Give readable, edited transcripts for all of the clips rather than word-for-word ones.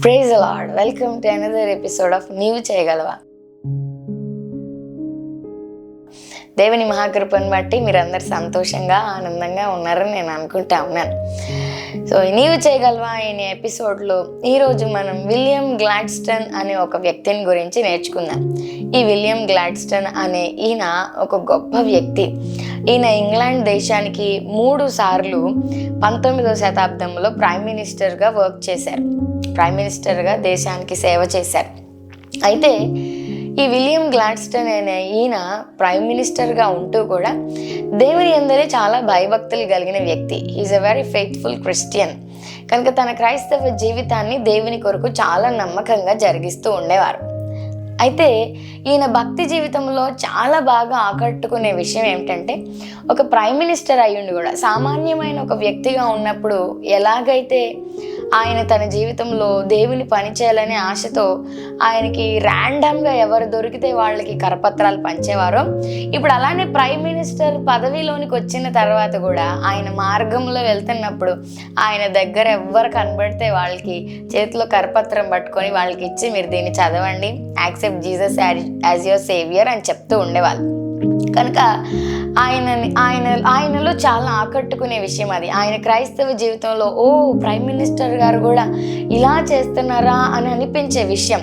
Praise the Lord. Welcome to another episode of నీవు చేయగలవా. దేవుని మహాకృపను బట్టి మీరందరూ సంతోషంగా ఆనందంగా ఉన్నారని నేను అనుకుంటా ఉన్నాను. సో నీవు చేయగలవా అనే ఎపిసోడ్లో ఈరోజు మనం విలియం గ్లాడ్స్టన్ అనే ఒక వ్యక్తిని గురించి నేర్చుకుందాం. ఈ విలియం గ్లాడ్స్టన్ అనే ఈయన ఒక గొప్ప వ్యక్తి. ఈయన ఇంగ్లాండ్ దేశానికి 3 సార్లు 19వ శతాబ్దంలో ప్రైమ్ మినిస్టర్గా వర్క్ చేశారు. ప్రైమ్ మినిస్టర్గా దేశానికి సేవ చేశారు. అయితే ఈ విలియం గ్లాడ్స్టన్ అనే ఈయన ప్రైమ్ మినిస్టర్గా ఉంటూ కూడా దేవుని యందరే చాలా భయభక్తులు కలిగిన వ్యక్తి. Is a very faithful Christian. కనుక తన క్రైస్తవ జీవితాన్ని దేవుని కొరకు చాలా నమ్మకంగా జరిగిస్తూ ఉండేవారు. అయితే ఈయన భక్తి జీవితంలో చాలా బాగా ఆకట్టుకునే విషయం ఏమిటంటే, ఒక ప్రైమ్ మినిస్టర్ అయ్యుండి కూడా సామాన్యమైన ఒక వ్యక్తిగా ఉన్నప్పుడు ఎలాగైతే ఆయన తన జీవితంలో దేవుని పని చేయాలనే ఆశతో ఆయనకి ర్యాండమ్గా ఎవరు దొరికితే వాళ్ళకి కరపత్రాలు పంచేవారో, ఇప్పుడు అలానే ప్రైమ్ మినిస్టర్ పదవిలోనికి వచ్చిన తర్వాత కూడా ఆయన మార్గంలో వెళ్తున్నప్పుడు ఆయన దగ్గర ఎవ్వరు కనబడితే వాళ్ళకి చేతిలో కరపత్రం పట్టుకొని వాళ్ళకి ఇచ్చి, మీరు దీన్ని చదవండి, accept Jesus as your saviour అని చెప్తూ ఉండేవాళ్ళు. కనుక ఆయనలో చాలా ఆకట్టుకునే విషయం అది. ఆయన క్రైస్తవ జీవితంలో ప్రైమ్ మినిస్టర్ గారు కూడా ఇలా చేస్తున్నారా అని అనిపించే విషయం.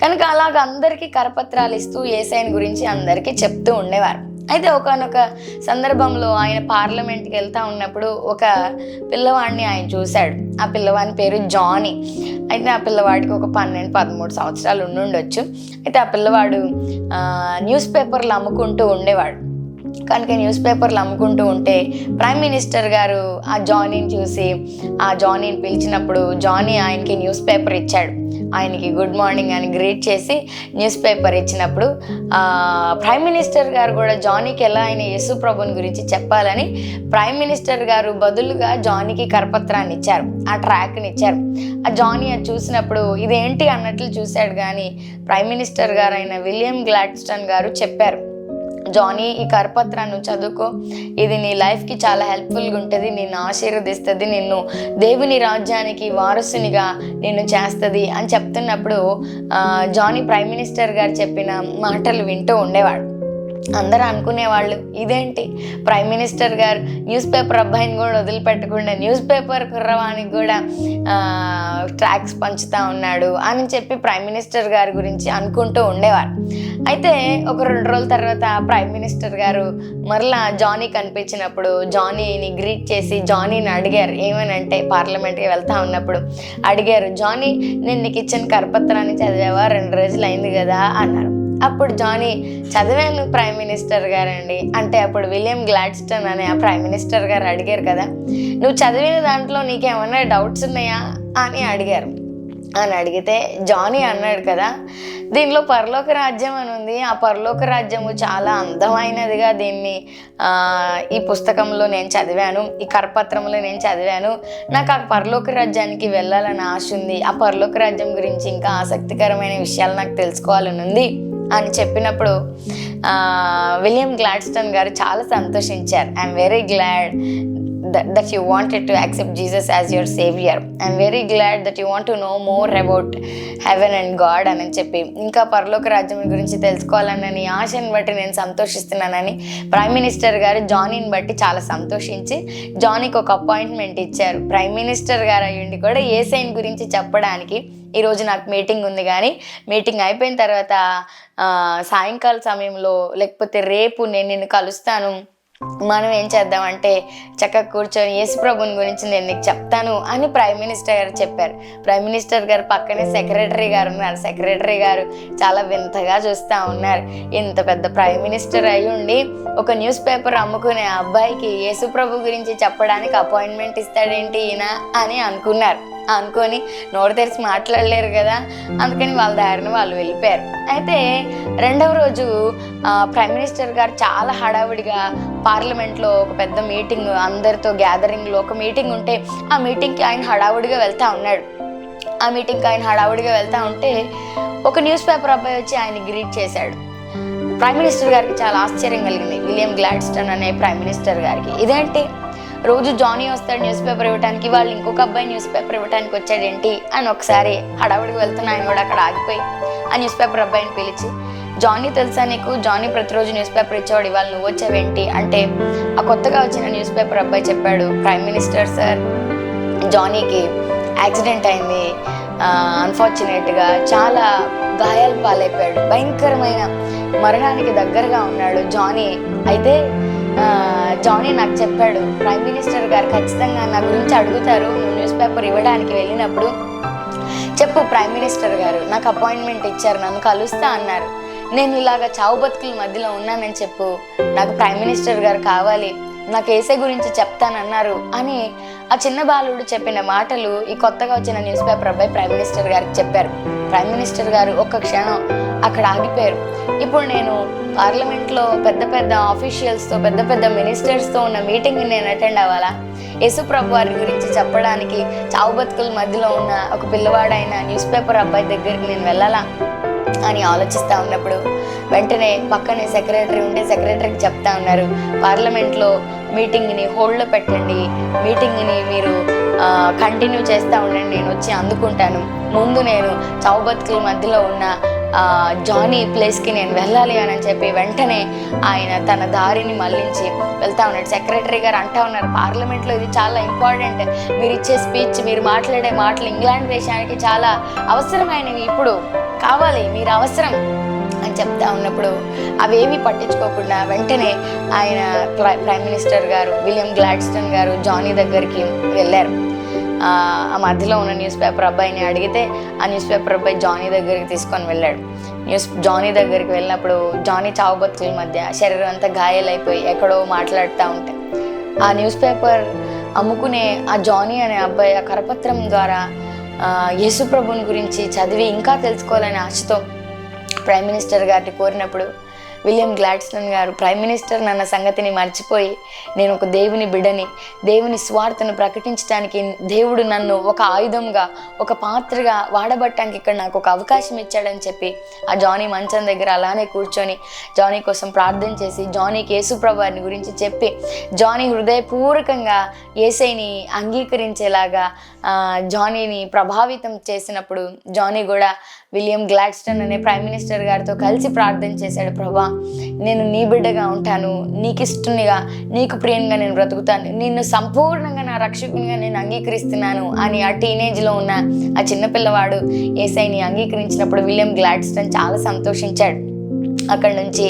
కనుక అలాగ అందరికీ కరపత్రాలు ఇస్తూ యేసయ్యని గురించి అందరికీ చెప్తూ ఉండేవారు. అయితే ఒకానొక సందర్భంలో ఆయన పార్లమెంట్కి వెళ్తూ ఉన్నప్పుడు ఒక పిల్లవాడిని ఆయన చూశాడు. ఆ పిల్లవాడి పేరు జానీ. అయితే ఆ పిల్లవాడికి ఒక 12-13 సంవత్సరాలు ఉండుండొచ్చు. అయితే ఆ పిల్లవాడు న్యూస్ పేపర్లు అమ్ముకుంటూ ఉండేవాడు. కనుక న్యూస్ పేపర్లు అమ్ముకుంటూ ఉంటే ప్రైమ్ మినిస్టర్ గారు ఆ జానీని చూసి ఆ జానీని పిలిచినప్పుడు జానీ ఆయనకి న్యూస్ పేపర్ ఇచ్చాడు. ఆయనకి గుడ్ మార్నింగ్ అని గ్రీట్ చేసి న్యూస్ పేపర్ ఇచ్చినప్పుడు ప్రైమ్ మినిస్టర్ గారు కూడా జానీకి ఎలా ఆయన యేసు ప్రభుని గురించి చెప్పాలని ప్రైమ్ మినిస్టర్ గారు బదులుగా జానీకి కరపత్రాన్ని ఇచ్చారు, ఆ ట్రాక్ని ఇచ్చారు. ఆ జానీ అది చూసినప్పుడు ఇదేంటి అన్నట్లు చూశాడు. కానీ ప్రైమ్ మినిస్టర్ గారు అయిన విలియం గ్లాడ్స్టన్ గారు చెప్పారు, జానీ ఈ కరపత్రాన్ని చదువుకో, ఇది నీ లైఫ్కి చాలా హెల్ప్ఫుల్గా ఉంటుంది, నిన్ను ఆశీర్వదిస్తుంది, నిన్ను దేవుని రాజ్యానికి వారసునిగా నిన్ను చేస్తుంది అని చెప్తున్నప్పుడు జానీ ప్రైమ్ మినిస్టర్ గారు చెప్పిన మాటలు వింటూ ఉండేవాడు. అందరూ అనుకునేవాళ్ళు, ఇదేంటి ప్రైమ్ మినిస్టర్ గారు న్యూస్ పేపర్ అబ్బాయిని కూడా వదిలిపెట్టకుండా న్యూస్ పేపర్ కుర్రవానికి కూడా ట్రాక్స్ పంచుతూ ఉన్నాడు అని చెప్పి ప్రైమ్ మినిస్టర్ గారి గురించి అనుకుంటూ ఉండేవారు. అయితే ఒక 2 రోజుల తర్వాత ప్రైమ్ మినిస్టర్ గారు మరలా జానీ కనిపించినప్పుడు జానీని గ్రీట్ చేసి జానీని అడిగారు, ఏమనంటే పార్లమెంట్కి వెళ్తా ఉన్నప్పుడు అడిగారు, జానీ నేను నీకు ఇచ్చిన కరపత్రాన్ని చదివావా, 2 రోజులు అయింది కదా అన్నారు. అప్పుడు జానీ చదివాను ప్రైమ్ మినిస్టర్ గారండి అంటే, అప్పుడు విలియం గ్లాడ్స్టన్ అనే ఆ ప్రైమ్ మినిస్టర్ గారు అడిగారు కదా, నువ్వు చదివిన దాంట్లో నీకేమన్నా డౌట్స్ ఉన్నాయా అని అడిగారు. అని అడిగితే జానీ అన్నాడు కదా, దీనిలో పరలోక రాజ్యం అని ఉంది, ఆ పరలోక రాజ్యము చాలా అందమైనదిగా దీన్ని ఈ పుస్తకంలో నేను చదివాను, ఈ కరపత్రంలో నేను చదివాను, నాకు ఆ పరలోక రాజ్యానికి వెళ్ళాలని ఆశ ఉంది, ఆ పరలోక రాజ్యం గురించి ఇంకా ఆసక్తికరమైన విషయాలు నాకు తెలుసుకోవాలని ఉంది అని చెప్పినప్పుడు విలియం గ్లాడ్స్టన్ గారు చాలా సంతోషించారు. I'm very glad that you wanted to accept Jesus as your savior. I'm very glad that you want to know more about heaven and God అని చెప్పి, ఇంకా పరలోక రాజ్యం గురించి తెలుసుకోవాలన్న ఆశని బట్టి నేను సంతోషిస్తున్నానని ప్రైమ్ మినిస్టర్ గారు జానీని బట్టి చాలా సంతోషించి జానీకి ఒక అపాయింట్మెంట్ ఇచ్చారు. ప్రైమ్ మినిస్టర్ గారు అయ్యుండి కూడా యేసయ్యని గురించి చెప్పడానికి ఈరోజు నాకు మీటింగ్ ఉంది, కానీ మీటింగ్ అయిపోయిన తర్వాత సాయంకాల సమయంలో లేకపోతే రేపు నేను నిన్ను కలుస్తాను, మనం ఏం చేద్దామంటే చక్కగా కూర్చొని యేసు ప్రభుని గురించి నేను నీకు చెప్తాను అని ప్రైమ్ మినిస్టర్ గారు చెప్పారు. ప్రైమ్ మినిస్టర్ గారు పక్కనే సెక్రటరీ గారు ఉన్నారు. సెక్రటరీ గారు చాలా వింతగా చూస్తూ ఉన్నారు, ఇంత పెద్ద ప్రైమ్ మినిస్టర్ అయి ఉండి ఒక న్యూస్ పేపర్ అమ్ముకునే అబ్బాయికి యేసు ప్రభు గురించి చెప్పడానికి అపాయింట్మెంట్ ఇస్తాడేంటి ఈయన అని అనుకున్నారు. అనుకొని నోరు తెరిచి మాట్లాడలేరు కదా, అందుకని వాళ్ళ దారిని వాళ్ళు వెళ్ళిపోయారు. అయితే 2వ రోజు ప్రైమ్ మినిస్టర్ గారు చాలా హడావుడిగా పార్లమెంట్లో ఒక పెద్ద మీటింగ్, అందరితో గ్యాదరింగ్లో ఒక మీటింగ్ ఉంటే ఆ మీటింగ్కి ఆయన హడావుడిగా వెళ్తూ ఉన్నాడు. ఆ మీటింగ్కి ఆయన హడావుడిగా వెళ్తూ ఉంటే ఒక న్యూస్ పేపర్ అబ్బాయి వచ్చి ఆయన గ్రీట్ చేశాడు. ప్రైమ్ మినిస్టర్ గారికి చాలా ఆశ్చర్యం కలిగింది, విలియం గ్లాడ్స్టన్ అనే ప్రైమ్ మినిస్టర్ గారికి. ఇదేంటి రోజు జానీ వస్తాడు న్యూస్ పేపర్ ఇవ్వడానికి, వాళ్ళు ఇంకొక అబ్బాయి న్యూస్ పేపర్ ఇవ్వడానికి వచ్చాడేంటి అని ఒకసారి హడావుడికి వెళ్తున్న ఆయన కూడా అక్కడ ఆగిపోయి ఆ న్యూస్ పేపర్ అబ్బాయిని పిలిచి, జానీ తెలుసా నీకు, జానీ ప్రతిరోజు న్యూస్ పేపర్ ఇచ్చేవాడు, ఇవాళ నువ్వు వచ్చావేంటి అంటే ఆ కొత్తగా వచ్చిన న్యూస్ పేపర్ అబ్బాయి చెప్పాడు, ప్రైమ్ మినిస్టర్ సార్, జానీకి యాక్సిడెంట్ అయింది, అన్ఫార్చునేట్గా చాలా గాయాలు పాలైపోయాడు, భయంకరమైన మరణానికి దగ్గరగా ఉన్నాడు జానీ. అయితే జానీ నాకు చెప్పాడు, ప్రైమ్ మినిస్టర్ గారు ఖచ్చితంగా నా గురించి అడుగుతారు, నువ్వు న్యూస్ పేపర్ ఇవ్వడానికి వెళ్ళినప్పుడు చెప్పు, ప్రైమ్ మినిస్టర్ గారు నాకు అపాయింట్మెంట్ ఇచ్చారు, నన్ను కలుస్తా అన్నారు, నేను ఇలాగ చావు బతుకుల మధ్యలో ఉన్నానని చెప్పు, నాకు ప్రైమ్ మినిస్టర్ గారు కావాలి, నాకు ఏసే గురించి చెప్తానన్నారు అని ఆ చిన్న బాలుడు చెప్పిన మాటలు ఈ కొత్తగా వచ్చిన న్యూస్ పేపర్ అబ్బాయి ప్రైమ్ మినిస్టర్ గారికి చెప్పారు. ప్రైమ్ మినిస్టర్ గారు ఒక్క క్షణం అక్కడ ఆగిపోయారు. ఇప్పుడు నేను పార్లమెంట్లో పెద్ద పెద్ద ఆఫీషియల్స్తో, పెద్ద పెద్ద మినిస్టర్స్తో ఉన్న మీటింగ్ని నేను అటెండ్ అవ్వాలా? యేసుప్రభు వారి గురించి చెప్పడానికి చావు బతుకుల మధ్యలో ఉన్న ఒక పిల్లవాడైన న్యూస్ పేపర్ అబ్బాయి దగ్గరికి నేను వెళ్ళాలా అని ఆలోచిస్తూ ఉన్నప్పుడు వెంటనే పక్కనే సెక్రటరీ ఉంటే సెక్రటరీకి చెప్తా ఉన్నారు, పార్లమెంట్లో మీటింగ్ని హోల్డ్లో పెట్టండి, మీటింగ్ని మీరు కంటిన్యూ చేస్తూ ఉండండి, నేను వచ్చి అందుకుంటాను, ముందు నేను చావు బతుకుల మధ్యలో ఉన్న జానీ ప్లేస్కి నేను వెళ్ళాలి అని చెప్పి వెంటనే ఆయన తన దారిని మళ్ళించి వెళ్తా ఉన్నాడు. సెక్రటరీ గారు అంటా ఉన్నారు, పార్లమెంట్లో ఇది చాలా ఇంపార్టెంట్, మీరు ఇచ్చే స్పీచ్, మీరు మాట్లాడే మాటలు ఇంగ్లాండ్ దేశానికి చాలా అవసరమైనవి, ఇప్పుడు కావాలి, మీరు అవసరం అని చెప్తా ఉన్నప్పుడు అవేమీ పట్టించుకోకుండా వెంటనే ఆయన ప్రైమ్ మినిస్టర్ గారు విలియం గ్లాడ్స్టోన్ గారు జానీ దగ్గరికి వెళ్ళారు. ఆ మధ్యలో ఉన్న న్యూస్ పేపర్ అబ్బాయిని అడిగితే ఆ న్యూస్ పేపర్ అబ్బాయి జానీ దగ్గరికి తీసుకొని వెళ్ళాడు. జానీ దగ్గరికి వెళ్ళినప్పుడు జానీ చావు బతుకుల మధ్య శరీరం అంతా గాయాలైపోయి ఎక్కడో మాట్లాడుతూ ఉంటే ఆ న్యూస్ పేపర్ అమ్ముకునే ఆ జానీ అనే అబ్బాయి ఆ కరపత్రం ద్వారా యేసుప్రభుని గురించి చదివి ఇంకా తెలుసుకోవాలనే ఆశతో ప్రైమ్ మినిస్టర్ గారిని కోరినప్పుడు విలియం గ్లాడ్స్టోన్ గారు, ప్రైమ్ మినిస్టర్ నన్న సంగతిని మర్చిపోయి నేను ఒక దేవుని బిడ్డని, దేవుని స్వార్థను ప్రకటించడానికి దేవుడు నన్ను ఒక ఆయుధంగా, ఒక పాత్రగా వాడబట్టడానికి ఇక్కడ నాకు ఒక అవకాశం ఇచ్చాడని చెప్పి ఆ జానీ మంచం దగ్గర అలానే కూర్చొని జానీ కోసం ప్రార్థన చేసి జానీకి యేసుప్రభు వారిని గురించి చెప్పి జానీ హృదయపూర్వకంగా యేసయ్యని అంగీకరించేలాగా జానీని ప్రభావితం చేసినప్పుడు జానీ కూడా విలియం గ్లాడ్స్టోన్ అనే ప్రైమ్ మినిస్టర్ గారితో కలిసి ప్రార్థన చేశాడు, ప్రభా నేను నీ బిడ్డగా ఉంటాను, నీకు ఇష్టనిగా, నీకు ప్రియంగా నేను బ్రతుకుతాను, నిన్ను సంపూర్ణంగా నా రక్షకునిగా నేను అంగీకరిస్తున్నాను అని ఆ టీనేజ్లో ఉన్న ఆ చిన్నపిల్లవాడు యేసయ్యని అంగీకరించినప్పుడు విలియం గ్లాడ్స్టోన్ చాలా సంతోషించాడు. అక్కడ నుంచి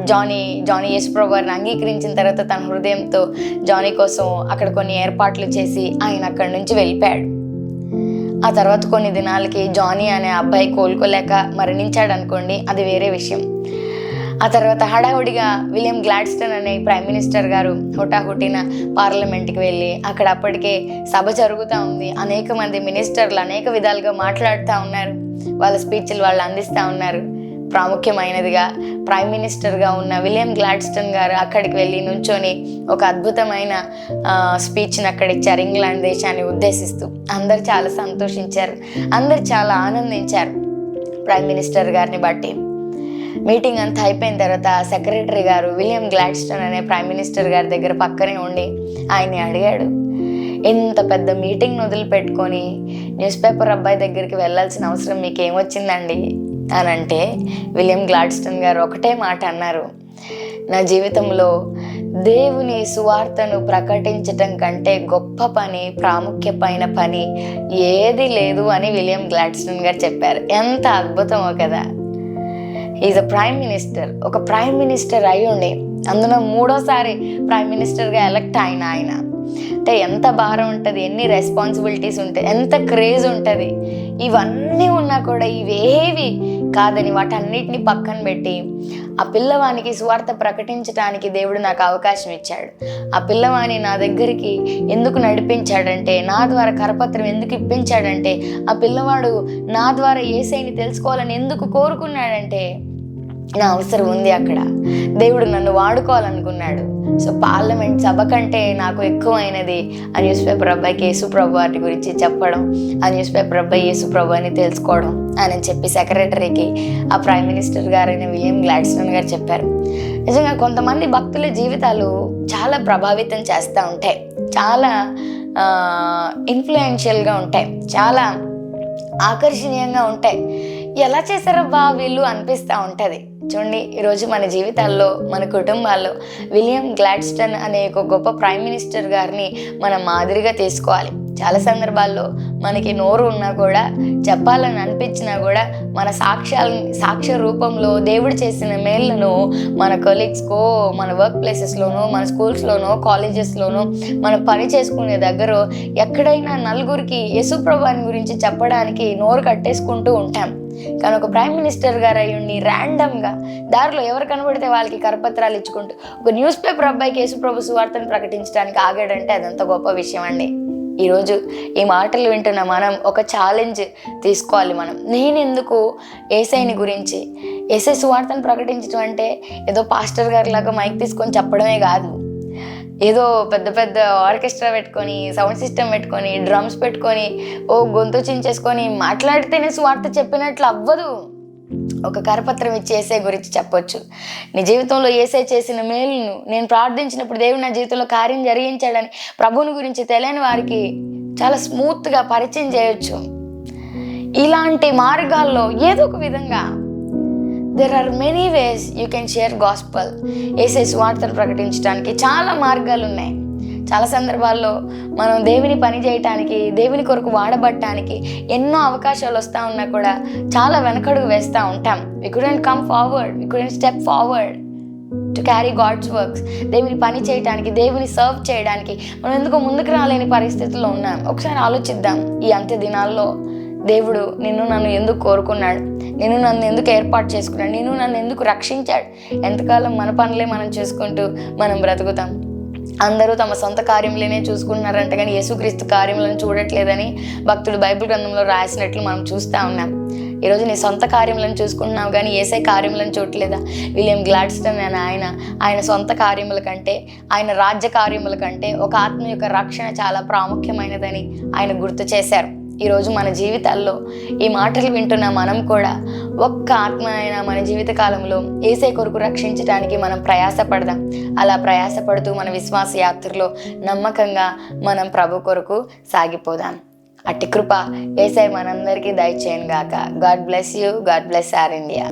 జానీ యేసుప్రభు వారిని అంగీకరించిన తర్వాత తన హృదయంతో జానీ కోసం అక్కడ కొన్ని ఏర్పాట్లు చేసి ఆయన అక్కడి నుంచి వెళ్ళిపోయాడు. ఆ తర్వాత కొన్ని దినాలకి జానీ అనే అబ్బాయి కోలుకోలేక మరణించాడు అనుకోండి, అది వేరే విషయం. ఆ తర్వాత హడావుడిగా విలియం గ్లాడ్స్టోన్ అనే ప్రైమ్ మినిస్టర్ గారు హుటాహుటిన పార్లమెంట్కి వెళ్ళి అక్కడ అప్పటికే సభ జరుగుతూ ఉంది, అనేక మంది మినిస్టర్లు అనేక విధాలుగా మాట్లాడుతూ ఉన్నారు, వాళ్ళ స్పీచ్లు వాళ్ళు అందిస్తూ ఉన్నారు. ప్రాముఖ్యమైనదిగా ప్రైమ్ మినిస్టర్గా ఉన్న విలియం గ్లాడ్స్టోన్ గారు అక్కడికి వెళ్ళి నుంచొని ఒక అద్భుతమైన స్పీచ్ని అక్కడ ఇచ్చారు ఇంగ్లాండ్ దేశాన్ని ఉద్దేశిస్తూ. అందరు చాలా సంతోషించారు, అందరు చాలా ఆనందించారు ప్రైమ్ మినిస్టర్ గారిని బట్టి. మీటింగ్ అంతా అయిపోయిన తర్వాత సెక్రటరీ గారు విలియం గ్లాడ్స్టోన్ అనే ప్రైమ్ మినిస్టర్ గారి దగ్గర పక్కనే ఉండి ఆయన్ని అడిగాడు, ఇంత పెద్ద మీటింగ్ని వదిలిపెట్టుకొని న్యూస్ పేపర్ అబ్బాయి దగ్గరికి వెళ్ళాల్సిన అవసరం మీకేమొచ్చిందండి అని అంటే విలియం గ్లాడ్స్టోన్ గారు ఒకటే మాట అన్నారు, నా జీవితంలో దేవుని సువార్తను ప్రకటించటం కంటే గొప్ప పని, ప్రాముఖ్యమైన పని ఏది లేదు అని విలియం గ్లాడ్స్టోన్ గారు చెప్పారు. ఎంత అద్భుతమో కదా. ఈజ్ అ ప్రైమ్ మినిస్టర్, ఒక ప్రైమ్ మినిస్టర్ అయి ఉండి అందులో 3వ ప్రైమ్ మినిస్టర్గా ఎలక్ట్ అయిన ఆయన అంటే ఎంత భారం ఉంటుంది, ఎన్ని రెస్పాన్సిబిలిటీస్ ఉంటాయి, ఎంత క్రేజ్ ఉంటుంది. ఇవన్నీ ఉన్నా కూడా ఇవేవి కాదని వాటన్నిటిని పక్కన పెట్టి ఆ పిల్లవానికి సువార్త ప్రకటించడానికి దేవుడు నాకు అవకాశం ఇచ్చాడు. ఆ పిల్లవాని నా దగ్గరికి ఎందుకు నడిపించాడంటే, నా ద్వారా కరపత్రం ఎందుకు ఇప్పించాడంటే, ఆ పిల్లవాడు నా ద్వారా యేసయ్యని తెలుసుకోవాలని ఎందుకు కోరుకున్నాడంటే నా అవసరం ఉంది అక్కడ. దేవుడు నన్ను వాడుకోవాలనుకున్నాడు. సో పార్లమెంట్ సభ కంటే నాకు ఎక్కువైనది ఆ న్యూస్ పేపర్ అబ్బాయికి యేసు ప్రభు వారి గురించి చెప్పడం, ఆ న్యూస్ పేపర్ అబ్బాయి యేసు ప్రభు అని తెలుసుకోవడం అని చెప్పి సెక్రటరీకి ఆ ప్రైమ్ మినిస్టర్ గారైన విలియం గ్లాడ్స్టోన్ గారు చెప్పారు. నిజంగా కొంతమంది భక్తుల జీవితాలు చాలా ప్రభావితం చేస్తూ ఉంటాయి, చాలా ఇన్ఫ్లుయెన్షియల్గా ఉంటాయి, చాలా ఆకర్షణీయంగా ఉంటాయి. ఎలా చేశారబ్బా వీళ్ళు అనిపిస్తూ ఉంటుంది. చూడండి, ఈరోజు మన జీవితాల్లో, మన కుటుంబాల్లో విలియం గ్లాడ్స్టోన్ అనే ఒక గొప్ప ప్రైమ్ మినిస్టర్ గారిని మనం మాదిరిగా తీసుకోవాలి. చాలా మనకి నోరు ఉన్నా కూడా, చెప్పాలని అనిపించినా కూడా, మన సాక్ష్య రూపంలో దేవుడు చేసిన మేళ్లను మన కొలీగ్స్కో, మన వర్క్ ప్లేసెస్లోనో, మన స్కూల్స్లోనో, కాలేజెస్లోనో, మనం పని చేసుకునే దగ్గర ఎక్కడైనా నలుగురికి యేసు ప్రభువుని గురించి చెప్పడానికి నోరు కట్టేసుకుంటూ ఉంటాం. కానీ ఒక ప్రైమ్ మినిస్టర్ గారు అయ్యుండి ర్యాండమ్గా దారిలో ఎవరు కనబడితే వాళ్ళకి కరపత్రాలు ఇచ్చుకుంటూ ఒక న్యూస్ పేపర్ అబ్బాయికి యేసు ప్రభు సువార్తను ప్రకటించడానికి ఆగాడంటే అదంత గొప్ప విషయం అండి. ఈరోజు ఈ మాటలు వింటున్న మనం ఒక ఛాలెంజ్ తీసుకోవాలి. నేను ఎందుకు యేసయ్యని గురించి, యేసయ్య సువార్తను ప్రకటించడం అంటే ఏదో పాస్టర్ గారి లాగా మైక్ తీసుకొని చెప్పడమే కాదు, ఏదో పెద్ద పెద్ద ఆర్కెస్ట్రా పెట్టుకొని, సౌండ్ సిస్టమ్ పెట్టుకొని, డ్రమ్స్ పెట్టుకొని, గొంతు చించేసుకొని మాట్లాడితేనే సువార్త చెప్పినట్లు అవ్వదు. ఒక కరపత్రం ఇచ్చి యేసయ్య గురించి చెప్పొచ్చు. నీ జీవితంలో యేసయ్య చేసిన మేలును, నేను ప్రార్థించినప్పుడు దేవుడు నా జీవితంలో కార్యం జరిగించాడని ప్రభువుని గురించి తెలియని వారికి చాలా స్మూత్గా పరిచయం చేయొచ్చు. ఇలాంటి మార్గాల్లో ఏదో ఒక విధంగా there are many ways you can share gospel. యేసయ్య సువార్తను ప్రకటించడానికి చాలా మార్గాలు ఉన్నాయి. చాలా సందర్భాల్లో మనం దేవుని పని చేయటానికి, దేవుని కొరకు వాడబట్టడానికి ఎన్నో అవకాశాలు వస్తూ ఉన్నా కూడా చాలా వెనకడుగు వేస్తూ ఉంటాం. we couldn't come forward, we couldn't step forward to carry God's works. దేవుని పని చేయడానికి, దేవుని సర్వ్ చేయడానికి మనం ఎందుకో ముందుకు రాలేని పరిస్థితుల్లో ఉన్నాం. ఒకసారి ఆలోచిద్దాం. ఈ అంత్య దినాల్లో దేవుడు నిన్ను నన్ను ఎందుకు కోరుకున్నాడు, నిన్ను నన్ను ఎందుకు ఏర్పాటు చేసుకున్నాడు, నిన్ను నన్ను ఎందుకు రక్షించాడు? ఎంతకాలం మన పనులే మనం చేసుకుంటూ మనం బ్రతుకుతాం. అందరూ తమ సొంత కార్యములనే చూసుకుంటున్నారంట, కానీ యేసుక్రీస్తు కార్యములను చూడట్లేదని భక్తుడు బైబిల్ గ్రంథంలో రాసినట్లు మనం చూస్తూ ఉన్నాం. ఈరోజు నీ సొంత కార్యములను చూసుకుంటున్నావు కానీ యేసయ్య కార్యములను చూడట్లేదా? విలియం గ్లాడ్స్టోన్ అనే ఆయన సొంత కార్యముల కంటే, ఆయన రాజ్య కార్యముల కంటే ఒక ఆత్మ యొక్క రక్షణ చాలా ప్రాముఖ్యమైనదని ఆయన గుర్తు చేశారు. ఈరోజు మన జీవితాల్లో ఈ మాటలు వింటున్న మనం కూడా ఒక్క ఆత్మ అయినా మన జీవిత కాలంలో యేసయ్య కొరకు రక్షించడానికి మనం ప్రయాసపడదాం. అలా ప్రయాసపడుతూ మన విశ్వాస యాత్రలో నమ్మకంగా మనం ప్రభు కొరకు సాగిపోదాం. అట్టి కృప యేసయ్య మనందరికీ దయచేయను గాక. God bless you. God bless our India.